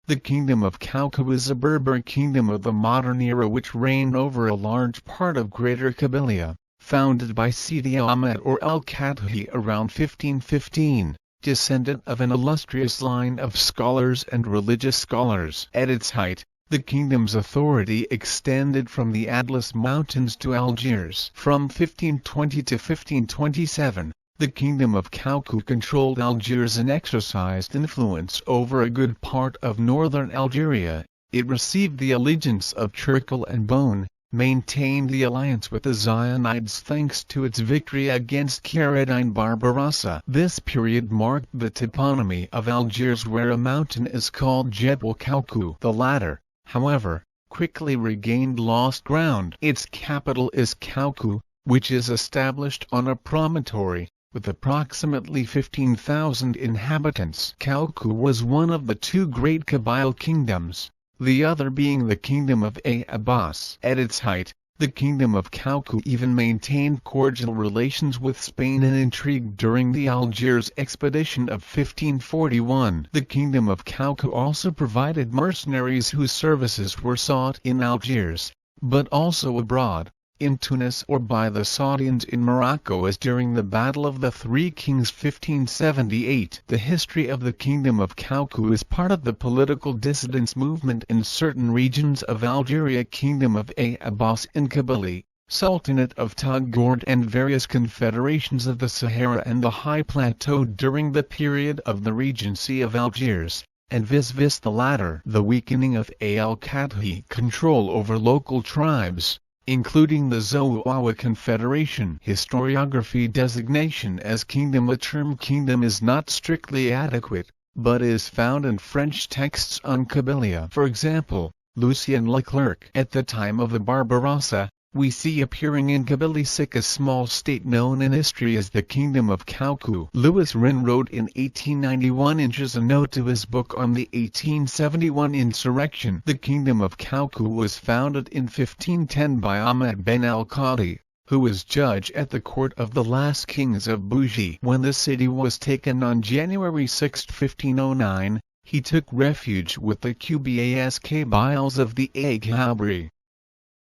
The Kingdom of Koukou is a Berber kingdom of the modern era which reigned over a large part of Greater Kabylia, founded by Sidi Ahmed or el Kadhi around 1515, descendant of an illustrious line of scholars and religious scholars. At its height, the kingdom's authority extended from the Atlas Mountains to Algiers. From 1520 to 1527, the Kingdom of Koukou controlled Algiers and exercised influence over a good part of northern Algeria. It received the allegiance of Cherchell and Bone, maintained the alliance with the Zianides thanks to its victory against Kheirredine Barbarossa. This period marked the toponymy of Algiers, where a mountain is called Djebel Koukou. The latter, however, quickly regained lost ground. Its capital is Koukou, which is established on a promontory, with approximately 15,000 inhabitants. Koukou was one of the two great Kabyle kingdoms, the other being the Kingdom of Aït Abbas. At its height, the Kingdom of Koukou even maintained cordial relations with Spain and intrigued during the Algiers Expedition of 1541. The Kingdom of Koukou also provided mercenaries whose services were sought in Algiers, but also abroad, in Tunis or by the Saadians in Morocco, as during the Battle of the Three Kings 1578. The history of the Kingdom of Koukou is part of the political dissidence movement in certain regions of Algeria, Kingdom of Aït Abbas in Kabylie, Sultanate of Touggourt and various confederations of the Sahara and the High Plateaux during the period of the Regency of Algiers, and vis-a-vis the latter. The weakening of Aït el Kadhi control over local tribes, including the Zouaoua Confederation. Historiography designation as kingdom. The term kingdom is not strictly adequate, but is found in French texts on Kabylia. For example, Lucien Leclerc. At the time of the Barbarossa, we see appearing in Kabylie a small state known in history as the Kingdom of Koukou. Louis Rhin wrote in 1891 in a note to his book on the 1871 insurrection. The Kingdom of Koukou was founded in 1510 by Ahmed Ben el-Kadhi, who was judge at the court of the last kings of Bougie. When the city was taken on January 6, 1509, he took refuge with the Kabyles of the Kabylie.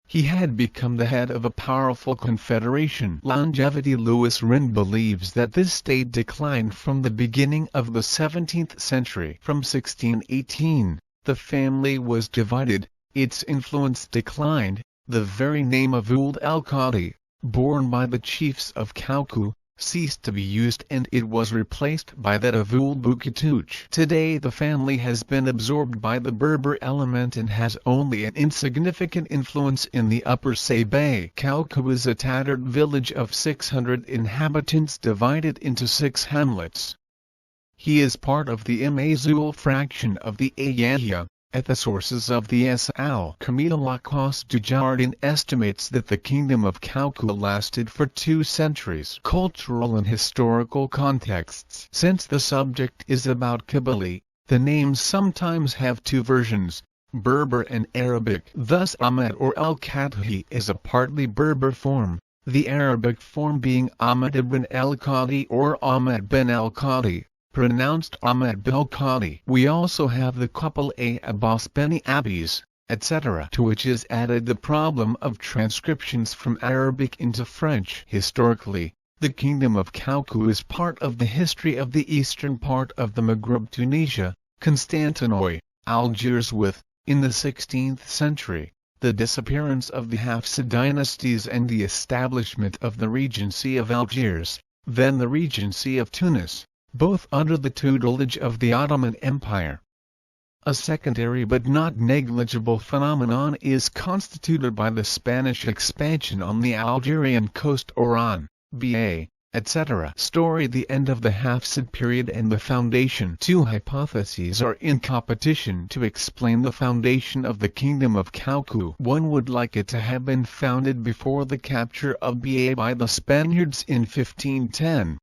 He had become the head of a powerful confederation. Longevity. Louis Rhin believes that this state declined from the beginning of the 17th century. From 1618, the family was divided, its influence declined, the very name of Ould el-Kadhi, borne by the chiefs of Koukou, ceased to be used and it was replaced by that of Ould Boukoutouche. Today the family has been absorbed by the Berber element and has only an insignificant influence in the upper Sabay. Koukou is a tattered village of 600 inhabitants divided into 6 hamlets. He is part of the Mazul fraction of the Ayahia. At the sources of the Al-Kamil Lacoste Dujardin estimates that the Kingdom of Koukou lasted for 2 centuries. Cultural and historical contexts. Since the subject is about Kabylie, the names sometimes have 2 versions, Berber and Arabic. Thus Ahmed or el-Kadhi is a partly Berber form, the Arabic form being Ahmed ibn el-Kadhi or Ahmed ben el-Kadhi, pronounced Ahmed bel-Kadhi. We also have the couple Aït Abbas Beni Abbas, etc., to which is added the problem of transcriptions from Arabic into French. Historically, the Kingdom of Koukou is part of the history of the eastern part of the Maghreb, Tunisia, Constantinople, Algiers with, in the 16th century, the disappearance of the Hafsid dynasties and the establishment of the Regency of Algiers, then the Regency of Tunis, both under the tutelage of the Ottoman Empire. A secondary but not negligible phenomenon is constituted by the Spanish expansion on the Algerian coast Oran, Ba, etc. Story. The end of the Hafsid period and the foundation. 2 hypotheses are in competition to explain the foundation of the Kingdom of Koukou. One would like it to have been founded before the capture of Ba by the Spaniards in 1510.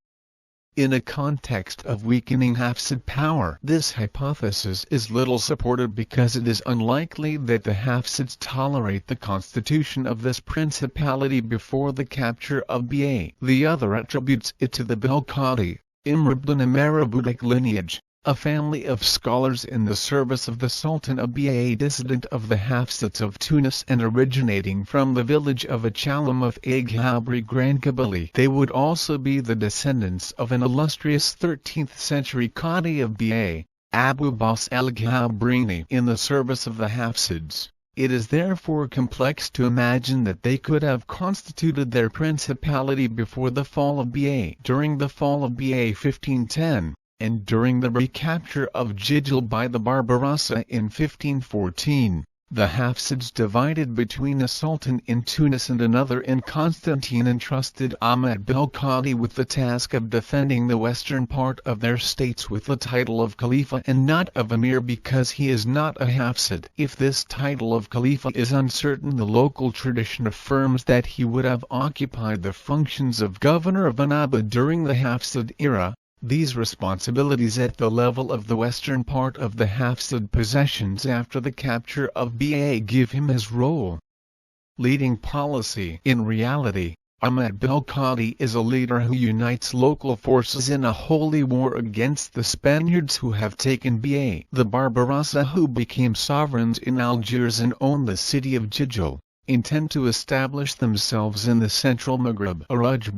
In a context of weakening Hafsid power, this hypothesis is little supported because it is unlikely that the Hafsids tolerate the constitution of this principality before the capture of Ba. The other attributes it to the Belkadi, Imrabdun Marabutic lineage, a family of scholars in the service of the Sultan of Ba, dissident of the Hafsids of Tunis and originating from the village of Achalam of Aghabri Grand Kabylie. They would also be the descendants of an illustrious 13th century Qadi of Ba, Abu Abbas al-Ghabrini, in the service of the Hafsids. It is therefore complex to imagine that they could have constituted their principality before the fall of Ba. During the fall of Ba 1510, and during the recapture of Djebel by the Barbarossa in 1514, the Hafsids divided between a sultan in Tunis and another in Constantine entrusted Ahmed el Kadhi with the task of defending the western part of their states with the title of Khalifa and not of Emir because he is not a Hafsid. If this title of Khalifa is uncertain, the local tradition affirms that he would have occupied the functions of governor of Annaba during the Hafsid era. These responsibilities at the level of the western part of the Hafsid possessions after the capture of Ba give him his role. Leading policy. In reality, Ahmed el Kadhi is a leader who unites local forces in a holy war against the Spaniards who have taken Ba. The Barbarossa, who became sovereigns in Algiers and own the city of Djebel, intend to establish themselves in the central Maghreb.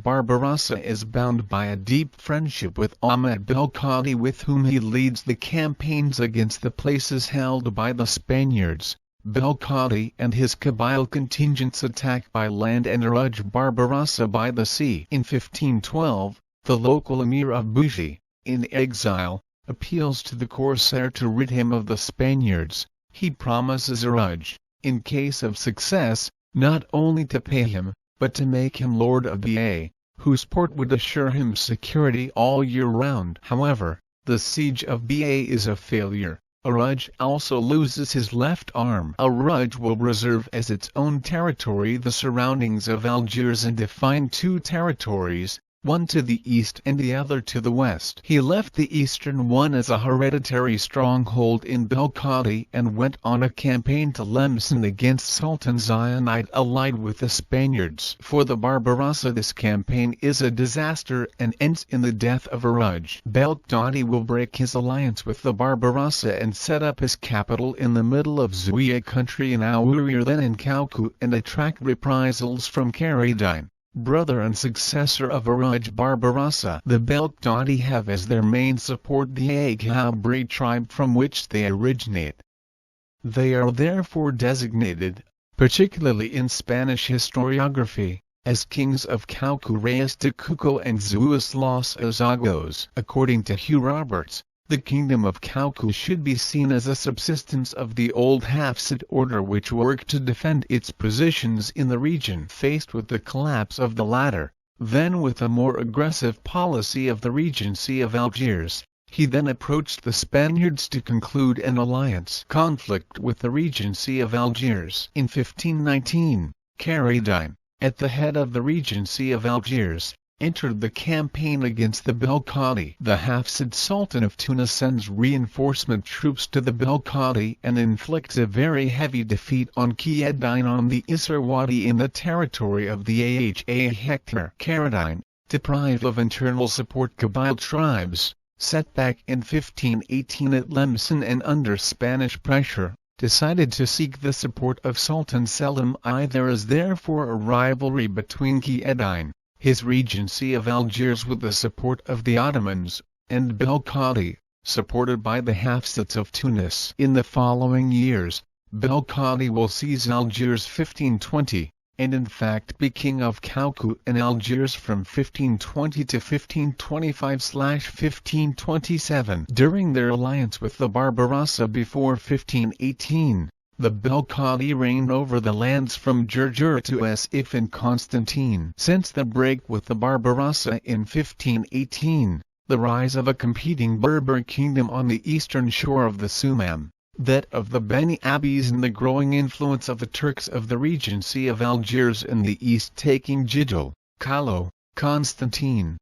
Barbarossa is bound by a deep friendship with Ahmed el Kadhi, with whom he leads the campaigns against the places held by the Spaniards. El Kadhi and his Kabyle contingents attack by land and Barbarossa by the sea. In 1512, the local emir of Bougie, in exile, appeals to the corsair to rid him of the Spaniards. He promises in case of success, not only to pay him, but to make him lord of Ba, whose port would assure him security all year round. However, the siege of Ba is a failure. Aruj also loses his left arm. Aruj will reserve as its own territory the surroundings of Algiers and define two territories, one to the east and the other to the west. He left the eastern one as a hereditary stronghold in Belkadi and went on a campaign to Lemson against Sultan Zianides allied with the Spaniards. For the Barbarossa, this campaign is a disaster and ends in the death of Aruj. Belkadi will break his alliance with the Barbarossa and set up his capital in the middle of Zouaoua country in Aourir, then in Koukou, and attract reprisals from Kheirredine, brother and successor of Aït Barbarossa. The Belkadi have as their main support the Aghabri tribe from which they originate. They are therefore designated, particularly in Spanish historiography, as kings of Koukou, Reyes de Koukou and Zouaous los Ozagos. According to Hugh Roberts, the Kingdom of Koukou should be seen as a subsistence of the old Hafsid order which worked to defend its positions in the region. Faced with the collapse of the latter, then with a more aggressive policy of the Regency of Algiers, he then approached the Spaniards to conclude an alliance conflict with the Regency of Algiers. In 1519, Kheirredine, at the head of the Regency of Algiers, entered the campaign against the Belkadi. The Hafsid Sultan of Tunis sends reinforcement troops to the Belkadi and inflicts a very heavy defeat on Kheirredine on the Isar Wadi in the territory of the Hektar. Kheirredine, deprived of internal support, Kabyle tribes, set back in 1518 at Lemson and under Spanish pressure, decided to seek the support of Sultan Selim I. There is therefore a rivalry between Kheirredine, his Regency of Algiers with the support of the Ottomans, and Belkadi, supported by the Hafsids of Tunis. In the following years, Belkadi will seize Algiers 1520, and in fact be king of Koukou and Algiers from 1520 to 1525/1527. During their alliance with the Barbarossa before 1518, the Belkadi reigned over the lands from Gerger to Esif and Constantine. Since the break with the Barbarossa in 1518, the rise of a competing Berber kingdom on the eastern shore of the Soumam, that of the Beni Abbas, and the growing influence of the Turks of the Regency of Algiers in the east taking Djebel, Kalo, Constantine,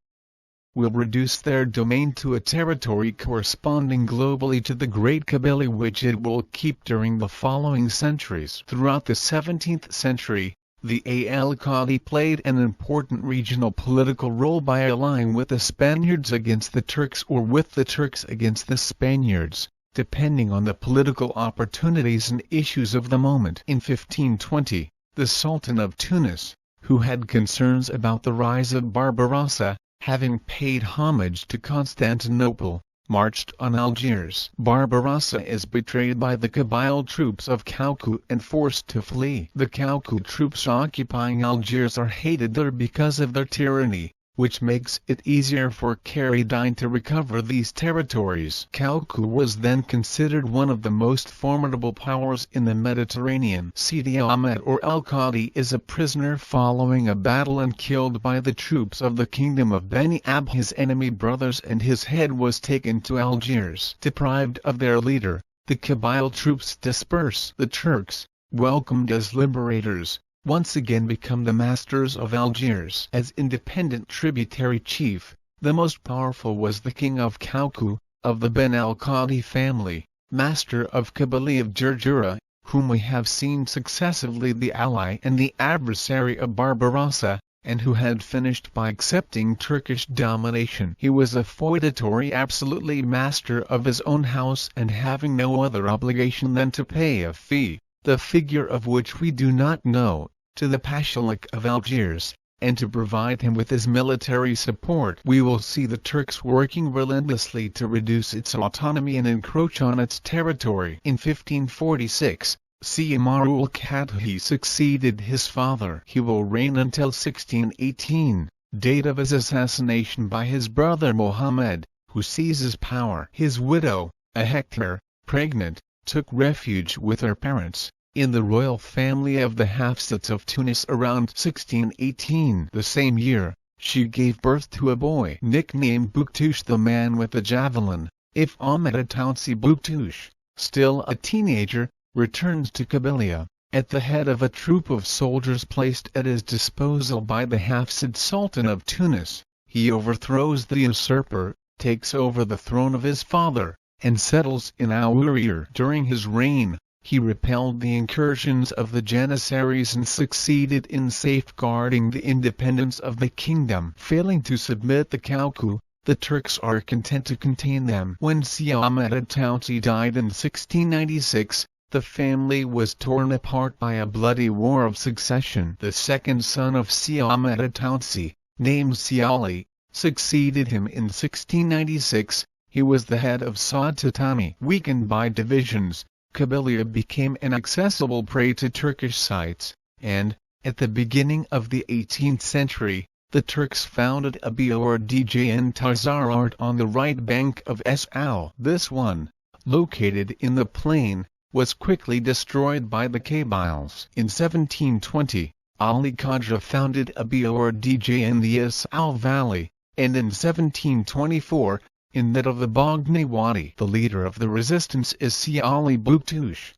will reduce their domain to a territory corresponding globally to the Great Kabylie, which it will keep during the following centuries. Throughout the 17th century, The Aït el Kadhi played an important regional political role by allying with the Spaniards against the Turks or with the Turks against the Spaniards, depending on the political opportunities and issues of the moment. In 1520, the Sultan of Tunis, who had concerns about the rise of Barbarossa, having paid homage to Constantinople, marched on Algiers. Barbarossa is betrayed by the Kabyle troops of Koukou and forced to flee. The Koukou troops occupying Algiers are hated there because of their tyranny, which makes it easier for Kheirredine to recover these territories. Koukou was then considered one of the most formidable powers in the Mediterranean. Sidi Ahmed or El Kadhi is a prisoner following a battle and killed by the troops of the Kingdom of Beni Ab, his enemy brothers, and his head was taken to Algiers. Deprived of their leader, the Kabyle troops disperse. The Turks, welcomed as liberators, once again become the masters of Algiers. As independent tributary chief, the most powerful was the king of Koukou, of the Ben al-Kadhi family, master of Kabylie of Cherchell, whom we have seen successively the ally and the adversary of Barbarossa, and who had finished by accepting Turkish domination. He was a feudatory absolutely master of his own house and having no other obligation than to pay a fee, the figure of which we do not know, to the Pashalik of Algiers, and to provide him with his military support. We will see the Turks working relentlessly to reduce its autonomy and encroach on its territory. In 1546, Sultanate el Kadhi succeeded his father. He will reign until 1618, date of his assassination by his brother Mohammed, who seizes power. His widow, a Hector, pregnant, took refuge with her parents in the royal family of the Hafsids of Tunis around 1618. The same year, she gave birth to a boy nicknamed Bouktouche, the man with the javelin. If Ahmed Taounsi Bouktouche, still a teenager, returns to Kabylia, at the head of a troop of soldiers placed at his disposal by the Hafsid Sultan of Tunis, he overthrows the usurper, takes over the throne of his father, and settles in Algeria. During his reign, he repelled the incursions of the Janissaries and succeeded in safeguarding the independence of the kingdom. Failing to submit the Koukou, the Turks are content to contain them. When Ahmed Taounsi died in 1696, the family was torn apart by a bloody war of succession. The second son of Ahmed Taounsi, named Ali, succeeded him in 1696. He was the head of Toponymy. Weakened by divisions, Kabylia became an accessible prey to Turkish sites, and, at the beginning of the 18th century, the Turks founded a Bordj in Tazarart on the right bank of Al. This one, located in the plain, was quickly destroyed by the Kabyles. In 1720, Ali Khaja founded a Bordj in the Al Valley, and in 1724, in that of the Bogni Wadi. The leader of the resistance is Ali Bouktouche.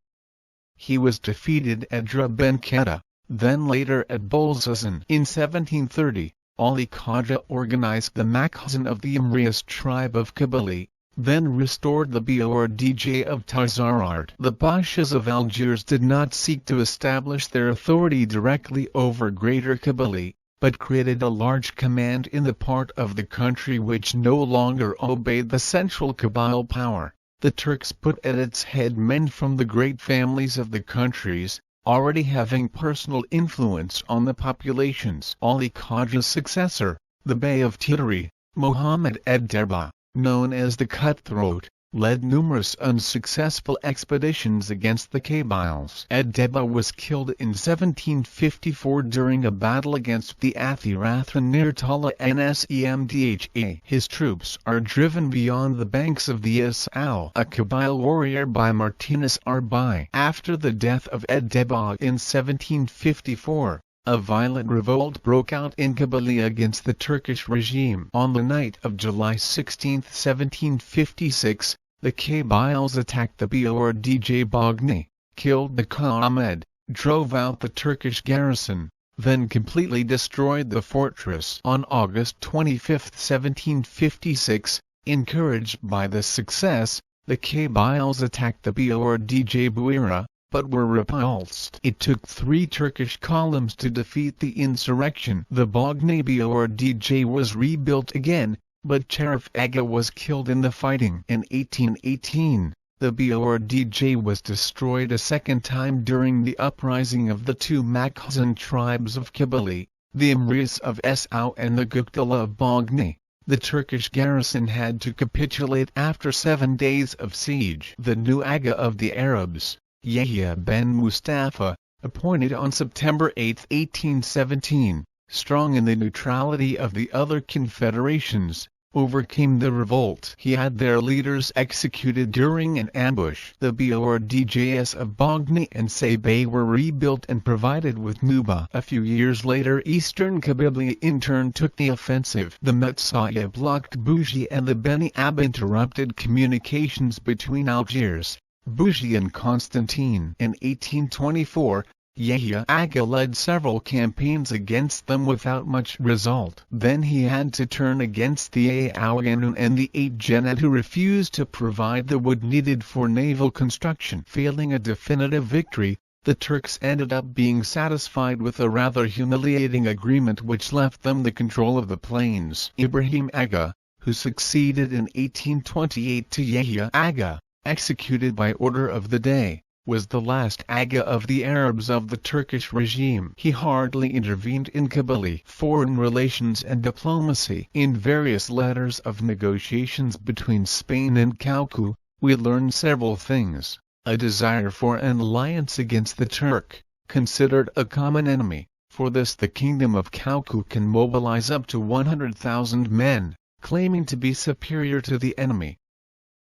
He was defeated at Djebel, then later at Bolzazan. In 1730, Ali Khaja organized the Makhzen of the Imrias tribe of Kabylie, then restored the Bordj of Tazarart. The Pashas of Algiers did not seek to establish their authority directly over Greater Kabylie, but created a large command in the part of the country which no longer obeyed the central Kabyle power. The Turks put at its head men from the great families of the countries, already having personal influence on the populations. Ali Khaja's successor, the Bey of Titteri, Mohammed Aït Abbas, known as the Cutthroat, led numerous unsuccessful expeditions against the Kabyles. Aït Abbas was killed in 1754 during a battle against the Athirathan near Tala Nsemdha. His troops are driven beyond the banks of the Al. A Kabyle warrior by Martinez Arbai. After the death of Aït Abbas in 1754, a violent revolt broke out in Kabylia against the Turkish regime. On the night of July 16, 1756, the Kabyles attacked the Bordj Bogni, killed the Kha Ahmed, drove out the Turkish garrison, then completely destroyed the fortress. On August 25, 1756, encouraged by this success, the Kabyles attacked the Bordj Bouira, but were repulsed. It took 3 Turkish columns to defeat the insurrection. The Boghni Bordj was rebuilt again, but Sharif Aga was killed in the fighting. In 1818, the Bordj was destroyed a second time during the uprising of the 2 Makhzen tribes of Kabylie, the Imris of Esau and the Guktala of Boghni. The Turkish garrison had to capitulate after 7 days of siege. The new Aga of the Arabs, Yahya ben Mustafa, appointed on September 8, 1817, strong in the neutrality of the other confederations, overcame the revolt. He had their leaders executed during an ambush. The Bordjs of Boghni and Sabay were rebuilt and provided with Nuba. A few years later, Eastern Kabylie in turn took the offensive. The Metsaya blocked Bougie and the Beni Ab interrupted communications between Algiers, Bougie and Constantine. In 1824, Yahya Aga led several campaigns against them without much result. Then he had to turn against the Aouganun and the 8 Jenad who refused to provide the wood needed for naval construction. Failing a definitive victory, the Turks ended up being satisfied with a rather humiliating agreement which left them the control of the plains. Ibrahim Aga, who succeeded in 1828 to Yahya Aga, executed by order of the Dey, was the last Aga of the Arabs of the Turkish regime. He hardly intervened in Kabylie foreign relations and diplomacy. In various letters of negotiations between Spain and Koukou, we learn several things. A desire for an alliance against the Turk, considered a common enemy. For this the Kingdom of Koukou can mobilize up to 100,000 men, claiming to be superior to the enemy.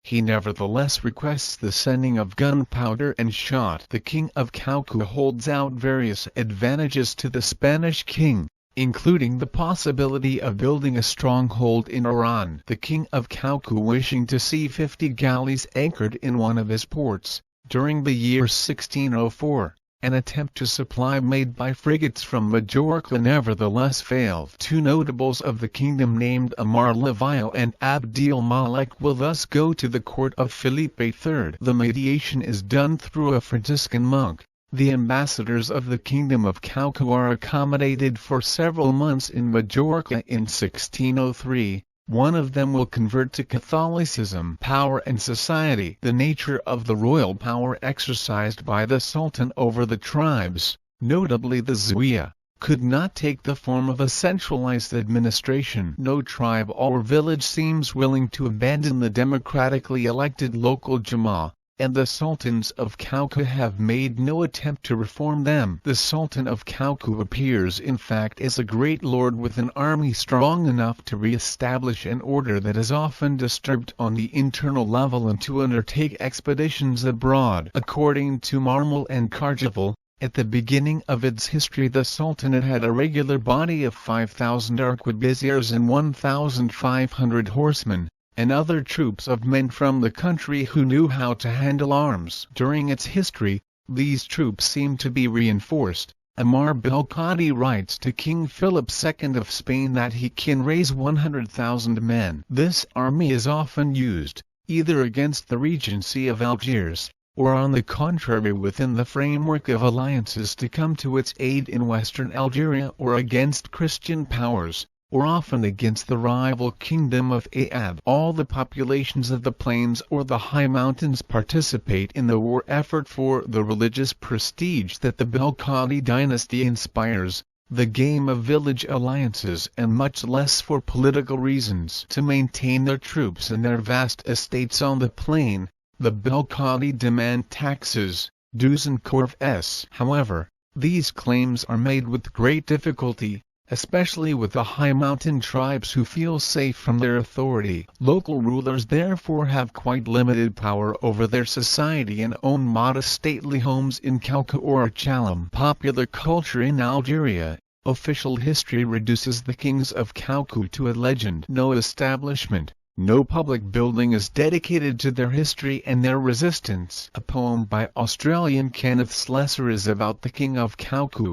He nevertheless requests the sending of gunpowder and shot. The King of Koukou holds out various advantages to the Spanish king, including the possibility of building a stronghold in Iran. The King of Koukou wishing to see 50 galleys anchored in one of his ports. During the year 1604, an attempt to supply made by frigates from Majorca nevertheless failed. 2 notables of the kingdom named Amar Laville and Abdel Malek will thus go to the court of Philippe III. The mediation is done through a Franciscan monk. The ambassadors of the Kingdom of Koukou are accommodated for several months in Majorca. In 1603, one of them will convert to Catholicism. Power and society. The nature of the royal power exercised by the Sultan over the tribes, notably the Zouaoua, could not take the form of a centralized administration. No tribe or village seems willing to abandon the democratically elected local Jama, and the Sultans of Koukou have made no attempt to reform them. The Sultan of Koukou appears in fact as a great lord with an army strong enough to re-establish an order that is often disturbed on the internal level and to undertake expeditions abroad. According to Marmol and Karjaval, at the beginning of its history the Sultanate had a regular body of 5,000 arquebusiers and 1,500 horsemen, and other troops of men from the country who knew how to handle arms. During its history, these troops seem to be reinforced. Amar Belkadi writes to King Philip II of Spain that he can raise 100,000 men. This army is often used, either against the regency of Algiers, or on the contrary within the framework of alliances to come to its aid in western Algeria or against Christian powers, or often against the rival kingdom of Aab. All the populations of the plains or the high mountains participate in the war effort for the religious prestige that the Belkadi dynasty inspires, the game of village alliances, and much less for political reasons. To maintain their troops and their vast estates on the plain, the Belkadi demand taxes, dues and corvées. However, these claims are made with great difficulty, especially with the high mountain tribes who feel safe from their authority. Local rulers therefore have quite limited power over their society and own modest stately homes in Koukou or Chalam. Popular culture in Algeria. Official history reduces the kings of Koukou to a legend. No establishment, no public building is dedicated to their history and their resistance. A poem by Australian Kenneth Slessor is about the king of Koukou.